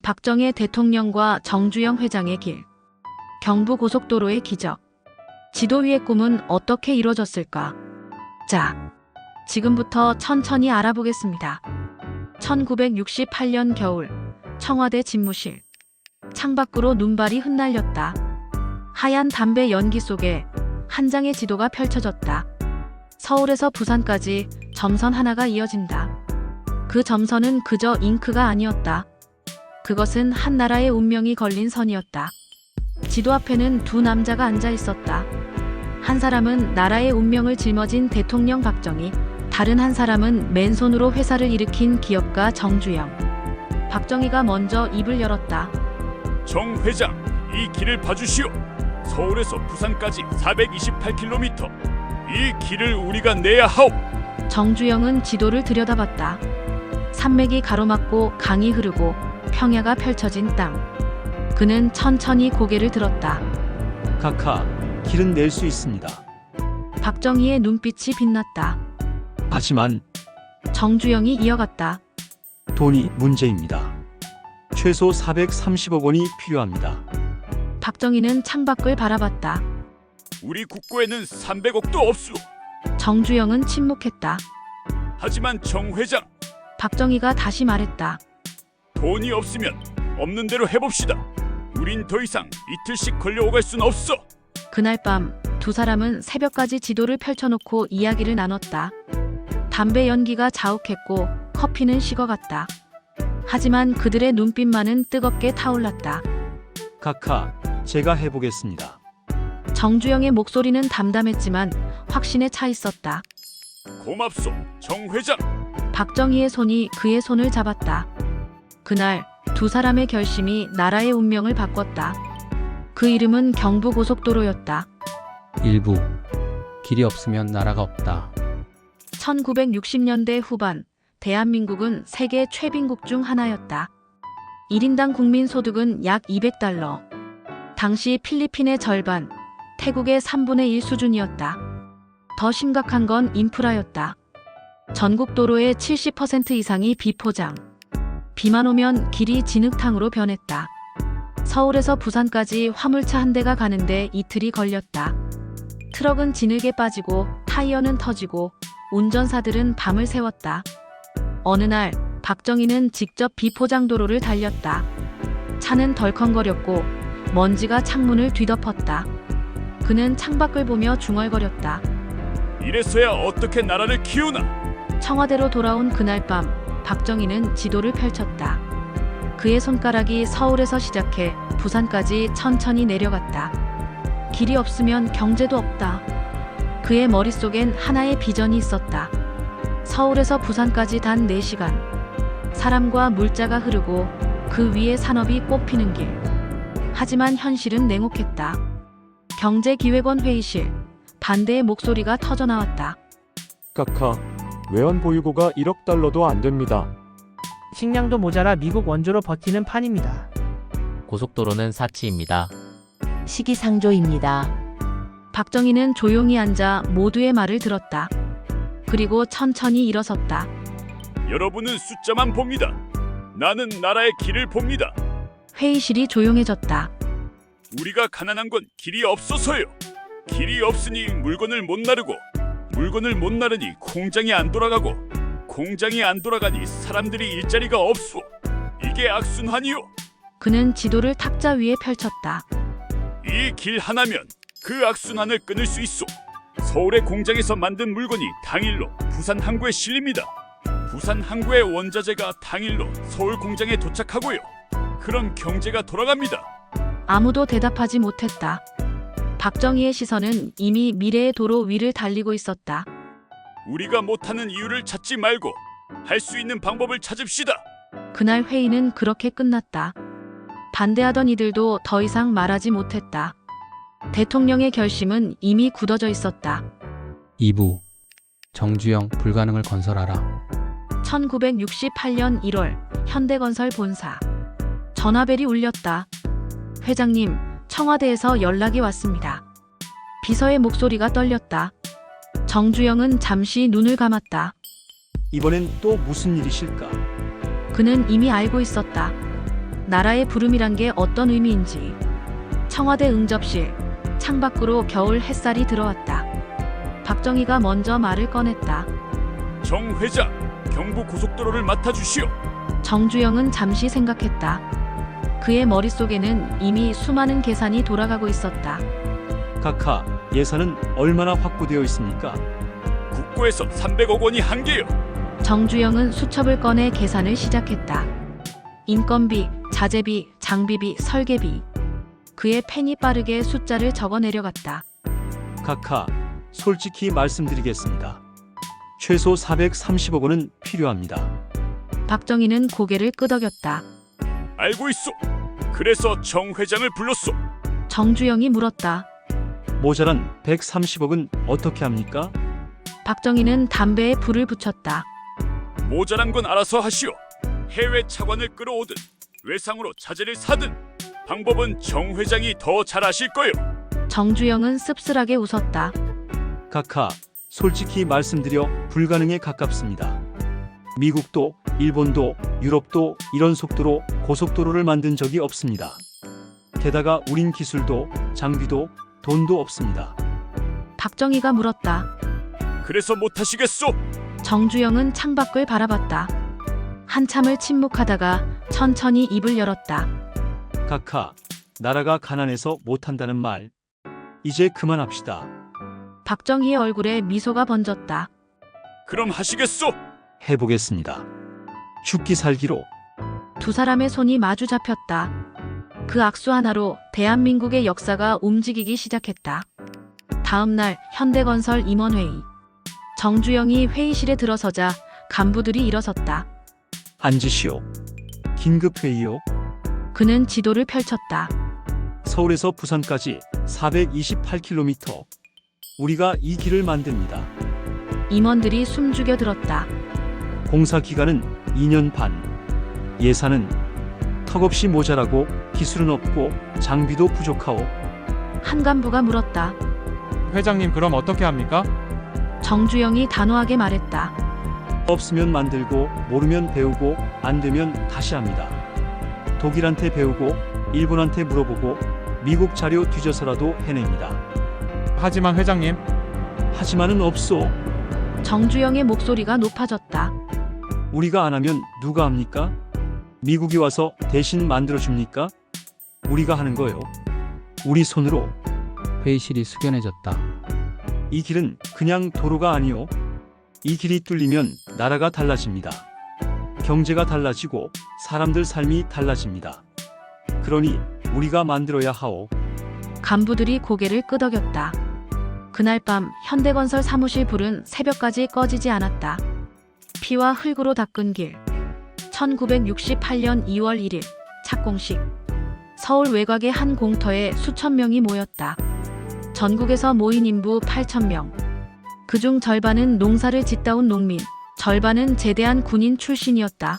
박정희 대통령과 정주영 회장의 길. 경부고속도로의 기적. 지도 위의 꿈은 어떻게 이루어졌을까? 자, 지금부터 천천히 알아보겠습니다. 1968년 겨울, 청와대 집무실. 창밖으로 눈발이 흩날렸다. 하얀 담배 연기 속에 한 장의 지도가 펼쳐졌다. 서울에서 부산까지 점선 하나가 이어진다. 그 점선은 그저 잉크가 아니었다. 그것은 한 나라의 운명이 걸린 선이었다. 지도 앞에는 두 남자가 앉아 있었다. 한 사람은 나라의 운명을 짊어진 대통령 박정희, 다른 한 사람은 맨손으로 회사를 일으킨 기업가 정주영. 박정희가 먼저 입을 열었다. 정 회장, 이 길을 봐주시오. 서울에서 부산까지 428km. 이 길을 우리가 내야 하오. 정주영은 지도를 들여다봤다. 산맥이 가로막고 강이 흐르고 평야가 펼쳐진 땅. 그는 천천히 고개를 들었다. 카카, 길은 낼 수 있습니다. 박정희의 눈빛이 빛났다. 하지만 정주영이 이어갔다. 돈이 문제입니다. 최소 430억 원이 필요합니다. 박정희는 창밖을 바라봤다. 우리 국고에는 300억도 없소. 정주영은 침묵했다. 하지만 정 회장, 박정희가 다시 말했다. 돈이 없으면 없는 대로 해봅시다. 우린 더 이상 이틀씩 걸려오갈 순 없어. 그날 밤 두 사람은 새벽까지 지도를 펼쳐놓고 이야기를 나눴다. 담배 연기가 자욱했고 커피는 식어갔다. 하지만 그들의 눈빛만은 뜨겁게 타올랐다. 카카, 제가 해보겠습니다. 정주영의 목소리는 담담했지만 확신에 차 있었다. 고맙소, 정 회장. 박정희의 손이 그의 손을 잡았다. 그날 두 사람의 결심이 나라의 운명을 바꿨다. 그 이름은 경부고속도로였다. 일부 길이 없으면 나라가 없다. 1960년대 후반, 대한민국은 세계 최빈국 중 하나였다. 1인당 국민 소득은 약 200달러. 당시 필리핀의 절반, 태국의 3분의 1 수준이었다. 더 심각한 건 인프라였다. 전국 도로의 70% 이상이 비포장. 비만 오면 길이 진흙탕으로 변했다. 서울에서 부산까지 화물차 한 대가 가는데 이틀이 걸렸다. 트럭은 진흙에 빠지고 타이어는 터지고 운전사들은 밤을 새웠다. 어느 날 박정희는 직접 비포장 도로를 달렸다. 차는 덜컹거렸고 먼지가 창문을 뒤덮었다. 그는 창밖을 보며 중얼거렸다. 이래서야 어떻게 나라를 키우나? 청와대로 돌아온 그날 밤 박정희는 지도를 펼쳤다. 그의 손가락이 서울에서 시작해 부산까지 천천히 내려갔다. 길이 없으면 경제도 없다. 그의 머릿속엔 하나의 비전이 있었다. 서울에서 부산까지 단 4시간. 사람과 물자가 흐르고 그 위에 산업이 꽃피는 길. 하지만 현실은 냉혹했다. 경제기획원 회의실. 반대의 목소리가 터져나왔다. 카카, 외환 보유고가 1억 달러도 안 됩니다. 식량도 모자라 미국 원조로 버티는 판입니다. 고속도로는 사치입니다. 시기상조입니다. 박정희는 조용히 앉아 모두의 말을 들었다. 그리고 천천히 일어섰다. 여러분은 숫자만 봅니다. 나는 나라의 길을 봅니다. 회의실이 조용해졌다. 우리가 가난한 건 길이 없어서요. 길이 없으니 물건을 못 나르고, 물건을 못 나르니 공장이 안 돌아가고, 공장이 안 돌아가니 사람들이 일자리가 없소. 이게 악순환이요. 그는 지도를 탁자 위에 펼쳤다. 이 길 하나면 그 악순환을 끊을 수 있소. 서울의 공장에서 만든 물건이 당일로 부산 항구에 실립니다. 부산 항구의 원자재가 당일로 서울 공장에 도착하고요. 그럼 경제가 돌아갑니다. 아무도 대답하지 못했다. 박정희의 시선은 이미 미래의 도로 위를 달리고 있었다. 우리가 못하는 이유를 찾지 말고 할 수 있는 방법을 찾읍시다. 그날 회의는 그렇게 끝났다. 반대하던 이들도 더 이상 말하지 못했다. 대통령의 결심은 이미 굳어져 있었다. 2부 정주영 불가능을 건설하라. 1968년 1월 현대건설 본사. 전화벨이 울렸다. 회장님, 청와대에서 연락이 왔습니다. 비서의 목소리가 떨렸다. 정주영은 잠시 눈을 감았다. 이번엔 또 무슨 일이실까? 그는 이미 알고 있었다. 나라의 부름이란 게 어떤 의미인지. 청와대 응접실, 창밖으로 겨울 햇살이 들어왔다. 박정희가 먼저 말을 꺼냈다. 정 회장, 경부고속도로를 맡아주시오. 정주영은 잠시 생각했다. 그의 머릿속에는 이미 수많은 계산이 돌아가고 있었다. 각하, 예산은 얼마나 확보되어 있습니까? 국고에서 300억 원이 한계요. 정주영은 수첩을 꺼내 계산을 시작했다. 인건비, 자재비, 장비비, 설계비. 그의 펜이 빠르게 숫자를 적어 내려갔다. 각하, 솔직히 말씀드리겠습니다. 최소 430억 원은 필요합니다. 박정희는 고개를 끄덕였다. 알고 있소. 그래서 정 회장을 불렀소. 정주영이 물었다. 모자란 130억은 어떻게 합니까? 박정희는 담배에 불을 붙였다. 모자란 건 알아서 하시오. 해외 차관을 끌어오든 외상으로 자재를 사든 방법은 정 회장이 더 잘 아실 거요. 정주영은 씁쓸하게 웃었다. 각하, 솔직히 말씀드려 불가능에 가깝습니다. 미국도, 일본도, 유럽도 이런 속도로 고속도로를 만든 적이 없습니다. 게다가 우린 기술도, 장비도, 돈도 없습니다. 박정희가 물었다. 그래서 못하시겠소? 정주영은 창밖을 바라봤다. 한참을 침묵하다가 천천히 입을 열었다. 각하, 나라가 가난해서 못한다는 말, 이제 그만합시다. 박정희의 얼굴에 미소가 번졌다. 그럼 하시겠소? 해보겠습니다. 죽기 살기로. 두 사람의 손이 마주 잡혔다. 그 악수 하나로 대한민국의 역사가 움직이기 시작했다. 다음 날 현대건설 임원회의. 정주영이 회의실에 들어서자 간부들이 일어섰다. 앉으시오. 긴급회의요. 그는 지도를 펼쳤다. 서울에서 부산까지 428km. 우리가 이 길을 만듭니다. 임원들이 숨죽여 들었다. 공사 기간은 2년 반. 예산은 턱없이 모자라고 기술은 없고 장비도 부족하오. 한 간부가 물었다. 회장님 그럼 어떻게 합니까? 정주영이 단호하게 말했다. 없으면 만들고 모르면 배우고 안 되면 다시 합니다. 독일한테 배우고 일본한테 물어보고 미국 자료 뒤져서라도 해냅니다. 하지만 회장님, 하지만은 없소. 정주영의 목소리가 높아졌다. 우리가 안 하면 누가 합니까? 미국이 와서 대신 만들어줍니까? 우리가 하는 거요. 우리 손으로. 회의실이 숙연해졌다. 이 길은 그냥 도로가 아니오. 이 길이 뚫리면 나라가 달라집니다. 경제가 달라지고 사람들 삶이 달라집니다. 그러니 우리가 만들어야 하오. 간부들이 고개를 끄덕였다. 그날 밤 현대건설 사무실 불은 새벽까지 꺼지지 않았다. 피와 흙으로 닦은 길. 1968년 2월 1일 착공식. 서울 외곽의 한 공터에 수천 명이 모였다. 전국에서 모인 인부 8,000명. 그중 절반은 농사를 짓다온 농민, 절반은 제대한 군인 출신이었다.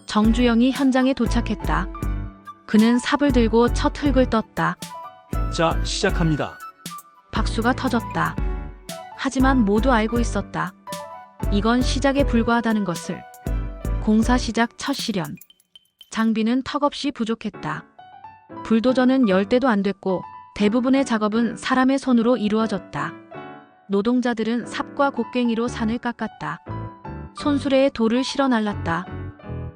정주영이 현장에 도착했다. 그는 삽을 들고 첫 흙을 떴다. 자, 시작합니다. 박수가 터졌다. 하지만 모두 알고 있었다. 이건 시작에 불과하다는 것을. 공사 시작 첫 시련. 장비는 턱없이 부족했다. 불도저는 10대도 안 됐고 대부분의 작업은 사람의 손으로 이루어졌다. 노동자들은 삽과 곡괭이로 산을 깎았다. 손수레에 돌을 실어 날랐다.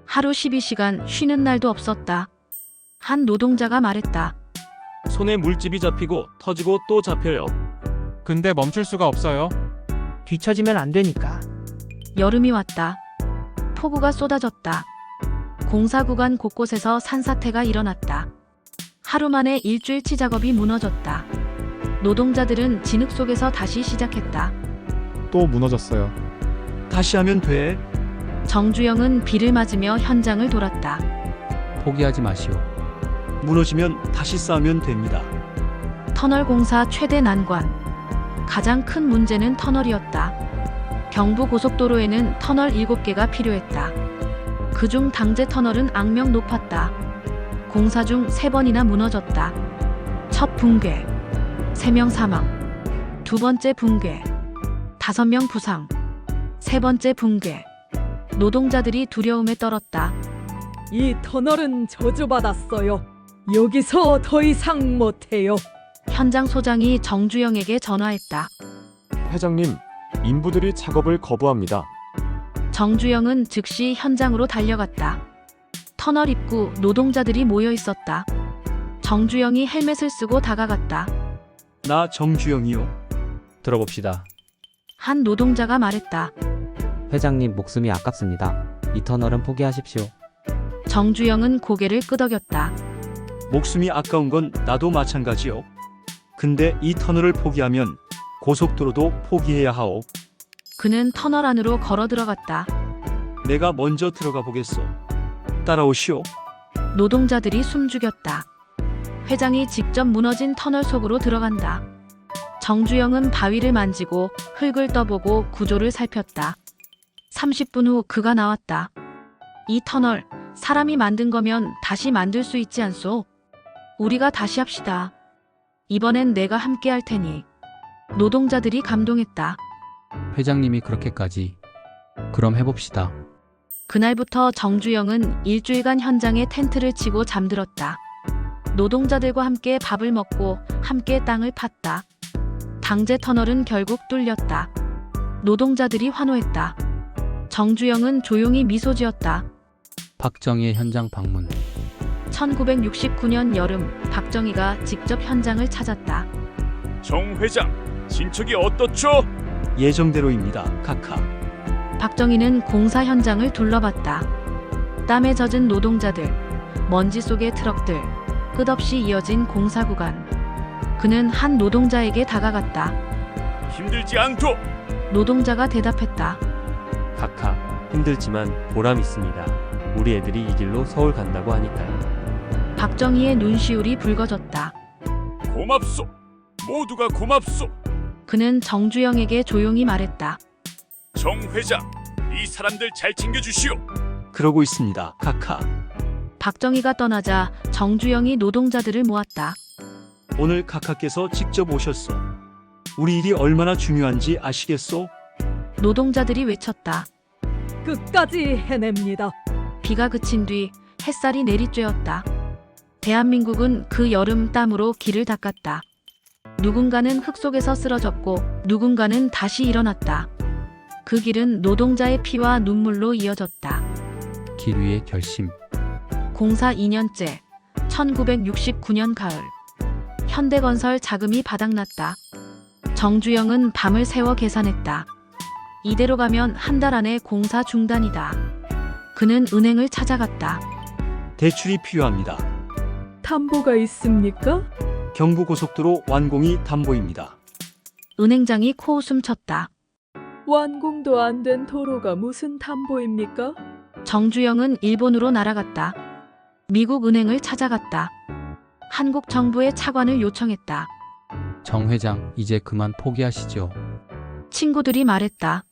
하루 12시간 쉬는 날도 없었다. 한 노동자가 말했다. 손에 물집이 잡히고 터지고 또 잡혀요. 근데 멈출 수가 없어요. 뒤처지면 안 되니까. 여름이 왔다. 폭우가 쏟아졌다. 공사 구간 곳곳에서 산사태가 일어났다. 하루 만에 일주일치 작업이 무너졌다. 노동자들은 진흙 속에서 다시 시작했다. 또 무너졌어요. 다시 하면 돼. 정주영은 비를 맞으며 현장을 돌았다. 포기하지 마시오. 무너지면 다시 쌓으면 됩니다. 터널 공사 최대 난관. 가장 큰 문제는 터널이었다. 경부고속도로에는 터널 7개가 필요했다. 그중 당제 터널은 악명 높았다. 공사 중 3번이나 무너졌다. 첫 붕괴, 3명 사망. 두 번째 붕괴, 5명 부상. 세 번째 붕괴, 노동자들이 두려움에 떨었다. 이 터널은 저주받았어요. 여기서 더 이상 못해요. 현장 소장이 정주영에게 전화했다. 회장님, 인부들이 작업을 거부합니다. 정주영은 즉시 현장으로 달려갔다. 터널 입구 노동자들이 모여 있었다. 정주영이 헬멧을 쓰고 다가갔다. 나 정주영이요. 들어봅시다. 한 노동자가 말했다. 회장님 목숨이 아깝습니다. 이 터널은 포기하십시오. 정주영은 고개를 끄덕였다. 목숨이 아까운 건 나도 마찬가지요. 근데 이 터널을 포기하면 고속도로도 포기해야 하오. 그는 터널 안으로 걸어 들어갔다. 내가 먼저 들어가 보겠소. 따라오시오. 노동자들이 숨죽였다. 회장이 직접 무너진 터널 속으로 들어간다. 정주영은 바위를 만지고 흙을 떠보고 구조를 살폈다. 30분 후 그가 나왔다. 이 터널 사람이 만든 거면 다시 만들 수 있지 않소? 우리가 다시 합시다. 이번엔 내가 함께 할 테니. 노동자들이 감동했다. 회장님이 그렇게까지. 그럼 해봅시다. 그날부터 정주영은 일주일간 현장에 텐트를 치고 잠들었다. 노동자들과 함께 밥을 먹고 함께 땅을 팠다. 방제 터널은 결국 뚫렸다. 노동자들이 환호했다. 정주영은 조용히 미소 지었다. 박정희의 현장 방문. 1969년 여름 박정희가 직접 현장을 찾았다. 정 회장, 진척이 어떻죠? 예정대로입니다. 카카. 박정희는 공사 현장을 둘러봤다. 땀에 젖은 노동자들, 먼지 속의 트럭들, 끝없이 이어진 공사 구간. 그는 한 노동자에게 다가갔다. 힘들지 않도. 노동자가 대답했다. 카카, 힘들지만 보람 있습니다. 우리 애들이 이 길로 서울 간다고 하니까요. 박정희의 눈시울이 붉어졌다. 고맙소. 모두가 고맙소. 그는 정주영에게 조용히 말했다. 정 회장, 이 사람들 잘 챙겨주시오. 그러고 있습니다. 카카. 박정희가 떠나자 정주영이 노동자들을 모았다. 오늘 카카께서 직접 오셨소. 우리 일이 얼마나 중요한지 아시겠소? 노동자들이 외쳤다. 끝까지 해냅니다. 비가 그친 뒤 햇살이 내리쬐었다. 대한민국은 그 여름 땀으로 길을 닦았다. 누군가는 흙 속에서 쓰러졌고 누군가는 다시 일어났다. 그 길은 노동자의 피와 눈물로 이어졌다. 길 위의 결심. 공사 2년째 1969년 가을 현대건설 자금이 바닥났다. 정주영은 밤을 새워 계산했다. 이대로 가면 한 달 안에 공사 중단이다. 그는 은행을 찾아갔다. 대출이 필요합니다. 담보가 있습니까? 경부고속도로 완공이 담보입니다. 은행장이 코웃음 쳤다. 완공도 안 된 도로가 무슨 담보입니까? 정주영은 일본으로 날아갔다. 미국 은행을 찾아갔다. 한국 정부의 차관을 요청했다. 정 회장, 이제 그만 포기하시죠. 친구들이 말했다.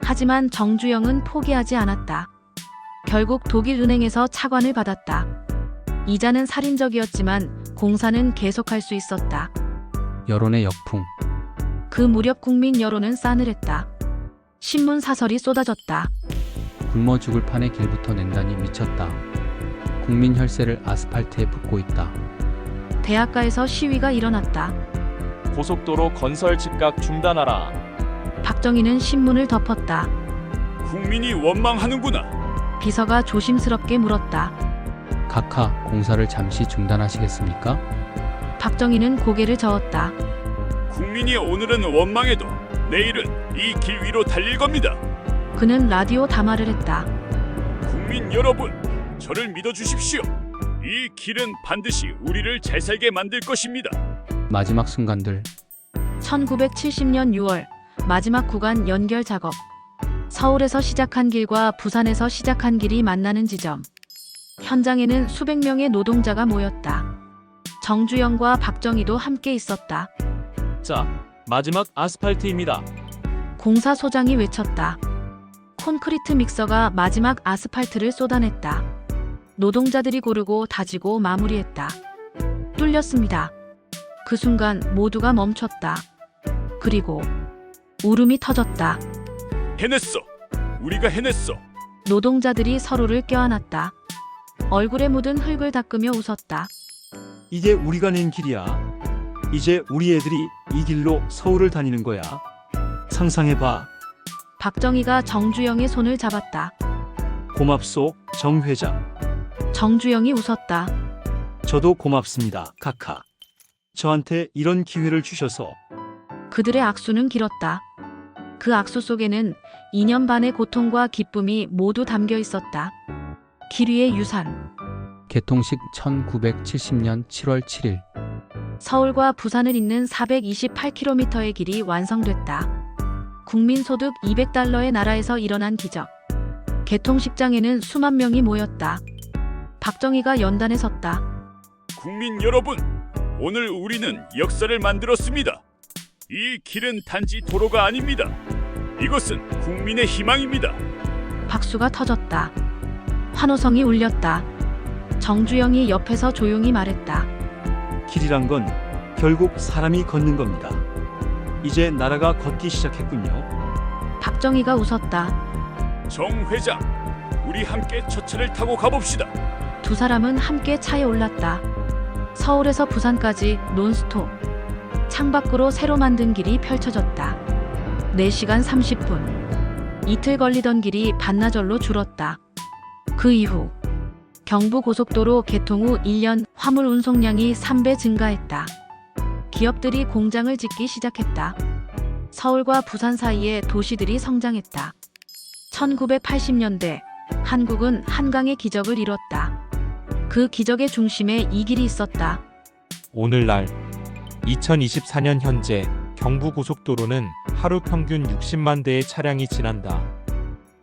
하지만 정주영은 포기하지 않았다. 결국 독일 은행에서 차관을 받았다. 이자는 살인적이었지만 공사는 계속할 수 있었다. 여론의 역풍. 그 무렵 국민 여론은 싸늘했다. 신문 사설이 쏟아졌다. 굶어 죽을 판에 길부터 낸다니 미쳤다. 국민 혈세를 아스팔트에 붓고 있다. 대학가에서 시위가 일어났다. 고속도로 건설 즉각 중단하라. 박정희는 신문을 덮었다. 국민이 원망하는구나. 비서가 조심스럽게 물었다. 카카, 공사를 잠시 중단하시겠습니까? 박정희는 고개를 저었다. 국민이 오늘은 원망해도 내일은 이 길 위로 달릴 겁니다. 그는 라디오 담화를 했다. 국민 여러분, 저를 믿어주십시오. 이 길은 반드시 우리를 잘 살게 만들 것입니다. 마지막 순간들. 1970년 6월 마지막 구간 연결 작업. 서울에서 시작한 길과 부산에서 시작한 길이 만나는 지점. 현장에는 수백 명의 노동자가 모였다. 정주영과 박정희도 함께 있었다. 자, 마지막 아스팔트입니다. 공사소장이 외쳤다. 콘크리트 믹서가 마지막 아스팔트를 쏟아냈다. 노동자들이 고르고 다지고 마무리했다. 뚫렸습니다. 그 순간 모두가 멈췄다. 그리고 울음이 터졌다. 해냈어. 우리가 해냈어. 노동자들이 서로를 껴안았다. 얼굴에 묻은 흙을 닦으며 웃었다. 이게 우리가 낸 길이야. 이제 우리 애들이 이 길로 서울을 다니는 거야. 상상해봐. 박정희가 정주영의 손을 잡았다. 고맙소, 정 회장. 정주영이 웃었다. 저도 고맙습니다, 카카. 저한테 이런 기회를 주셔서. 그들의 악수는 길었다. 그 악수 속에는 2년 반의 고통과 기쁨이 모두 담겨 있었다. 길 위의 유산. 개통식 1970년 7월 7일. 서울과 부산을 잇는 428km의 길이 완성됐다. 국민소득 200달러의 나라에서 일어난 기적. 개통식장에는 수만 명이 모였다. 박정희가 연단에 섰다. 국민 여러분, 오늘 우리는 역사를 만들었습니다. 이 길은 단지 도로가 아닙니다. 이것은 국민의 희망입니다. 박수가 터졌다. 환호성이 울렸다. 정주영이 옆에서 조용히 말했다. 길이란 건 결국 사람이 걷는 겁니다. 이제 나라가 걷기 시작했군요. 박정희가 웃었다. 정 회장, 우리 함께 첫 차를 타고 가봅시다. 두 사람은 함께 차에 올랐다. 서울에서 부산까지 논스톱. 창밖으로 새로 만든 길이 펼쳐졌다. 4시간 30분. 이틀 걸리던 길이 반나절로 줄었다. 그 이후 경부고속도로 개통 후 1년 화물 운송량이 3배 증가했다. 기업들이 공장을 짓기 시작했다. 서울과 부산 사이에 도시들이 성장했다. 1980년대 한국은 한강의 기적을 이뤘다. 그 기적의 중심에 이 길이 있었다. 오늘날 2024년 현재 경부고속도로는 하루 평균 60만 대의 차량이 지난다.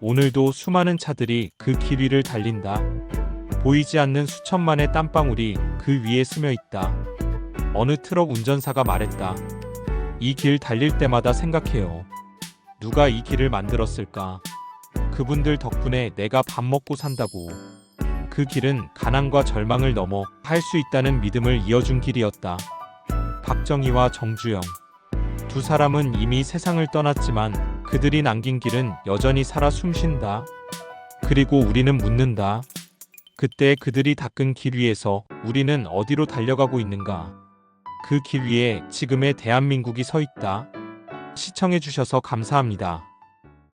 오늘도 수많은 차들이 그 길 위를 달린다. 보이지 않는 수천만의 땀방울이 그 위에 스며 있다. 어느 트럭 운전사가 말했다. 이 길 달릴 때마다 생각해요. 누가 이 길을 만들었을까? 그분들 덕분에 내가 밥 먹고 산다고. 그 길은 가난과 절망을 넘어 할 수 있다는 믿음을 이어준 길이었다. 박정희와 정주영. 두 사람은 이미 세상을 떠났지만 그들이 남긴 길은 여전히 살아 숨쉰다. 그리고 우리는 묻는다. 그때 그들이 닦은 길 위에서 우리는 어디로 달려가고 있는가? 그 길 위에 지금의 대한민국이 서 있다. 시청해주셔서 감사합니다.